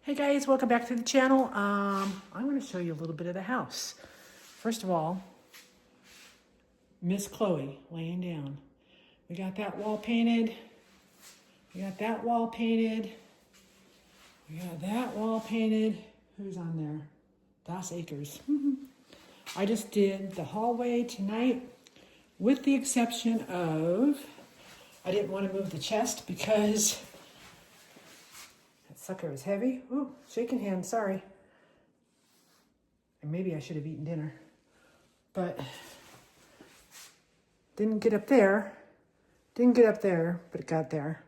Hey guys, welcome back to the channel. I'm going to show you a little bit of the house. First of all, Miss Chloe laying down. We got that wall painted. We got that wall painted. We got that wall painted. Who's on there? Das Acres. I just did the hallway tonight with the exception of, I didn't want to move the chest because that sucker was heavy. Ooh, shaking hands, sorry. And maybe I should have eaten dinner. But didn't get up there. Didn't get up there, but it got there.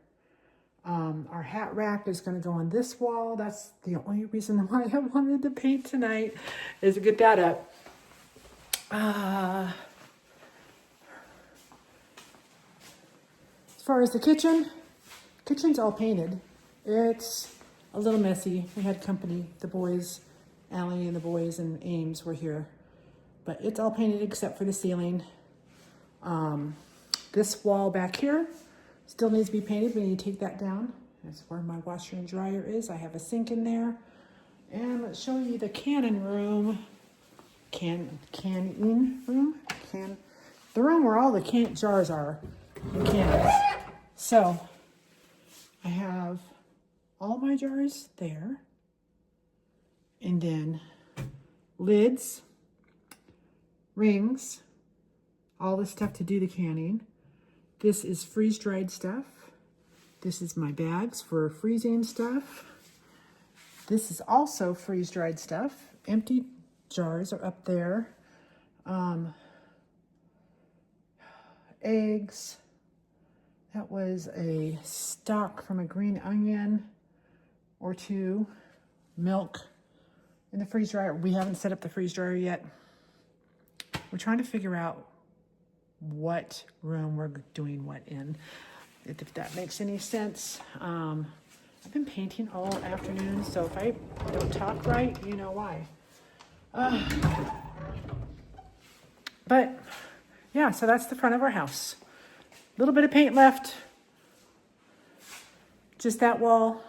Our hat rack is going to go on this wall. That's the only reason why I wanted to paint tonight, is to get that up. As far as the kitchen's all painted. It's a little messy. We had company. The boys, Allie and the boys and Ames were here. But it's all painted except for the ceiling. This wall back here still needs to be painted. We need to take that down. That's where my washer and dryer is. I have a sink in there. And let's show you the canning room. Canning room? The room where all the jars are and cannons. So I have all my jars there. And then lids, rings, all the stuff to do the canning. This is freeze-dried stuff. This is my bags for freezing stuff. This is also freeze-dried stuff. Empty jars are up there. Eggs. That was a stock from a green onion or two. Milk in the freeze dryer. We haven't set up the freeze dryer yet. We're trying to figure out what room we're doing what in, if that makes any sense. I've been painting all afternoon, so if I don't talk right, you know why. But yeah, so that's the front of our house. A little bit of paint left. Just that wall.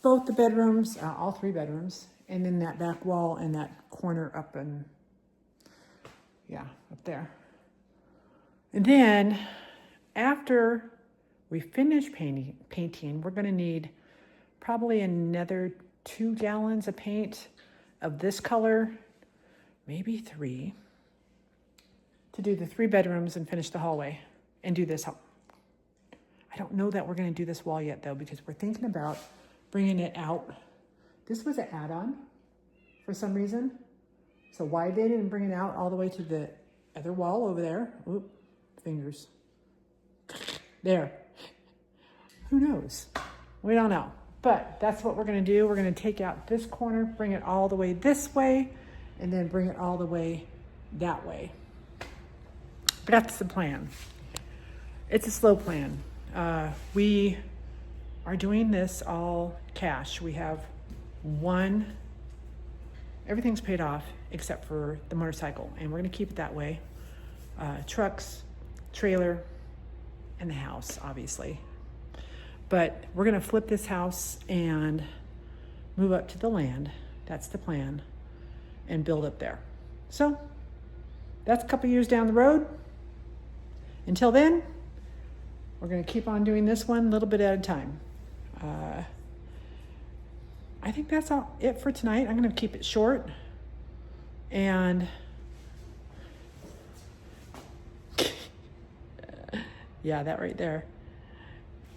Both the bedrooms, all three bedrooms, and then that back wall and that corner up and yeah, up there. And then after we finish painting, we're going to need probably another 2 gallons of paint of this color, maybe 3, to do the 3 bedrooms and finish the hallway and do this. I don't know that we're going to do this wall yet though, because we're thinking about bringing it out. This was an add-on for some reason. So why they didn't bring it out all the way to the other wall over there? Oop, fingers. There. Who knows? We don't know. But that's what we're going to do. We're going to take out this corner, bring it all the way this way, and then bring it all the way that way. But that's the plan. It's a slow plan. We are doing this all cash. We have everything's paid off except for the motorcycle, and we're going to keep it that way. Trucks, trailer, and the house, obviously. But we're going to flip this house and move up to the land. That's the plan. And build up there. So that's a couple years down the road. Until then, we're going to keep on doing this one a little bit at a time. I think that's it for tonight. I'm going to keep it short. And yeah, that right there.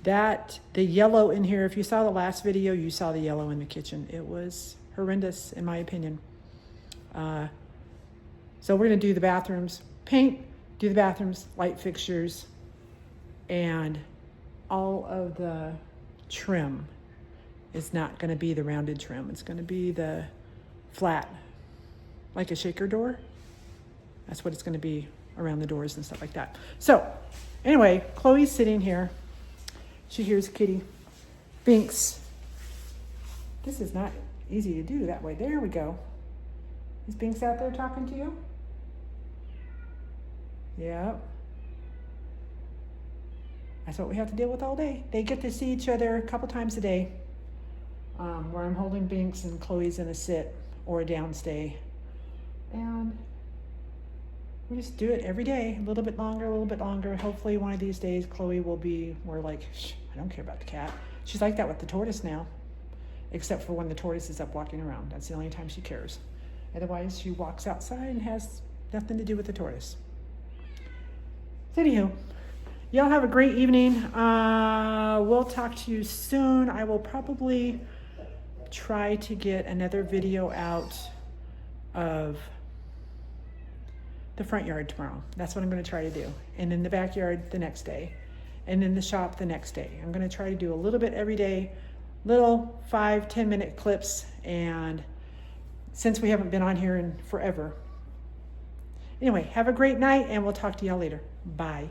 The yellow in here, if you saw the last video, you saw the yellow in the kitchen. It was horrendous, in my opinion. So we're going to do the bathrooms, paint, do the bathrooms, light fixtures, and all of the trim is not going to be the rounded trim. It's going to be the flat, like a shaker door. That's what it's going to be around the doors and stuff like that. So anyway, Chloe's sitting here. She hears kitty. Binks. This is not easy to do that way. There we go. Is Binks out there talking to you? Yep. That's what we have to deal with all day. They get to see each other a couple times a day. where I'm holding Binks and Chloe's in a sit or a downstay. And we just do it every day, a little bit longer. Hopefully one of these days Chloe will be more like, I don't care about the cat. She's like that with the tortoise now, except for when the tortoise is up walking around. That's the only time she cares. Otherwise, she walks outside and has nothing to do with the tortoise. So anywho, y'all have a great evening. We'll talk to you soon. I will probably try to get another video out of the front yard tomorrow. That's what I'm going to try to do. And in the backyard the next day. And in the shop the next day. I'm going to try to do a little bit every day, little 5-10 minute clips. And since we haven't been on here in forever. Anyway, have a great night and we'll talk to y'all later. Bye.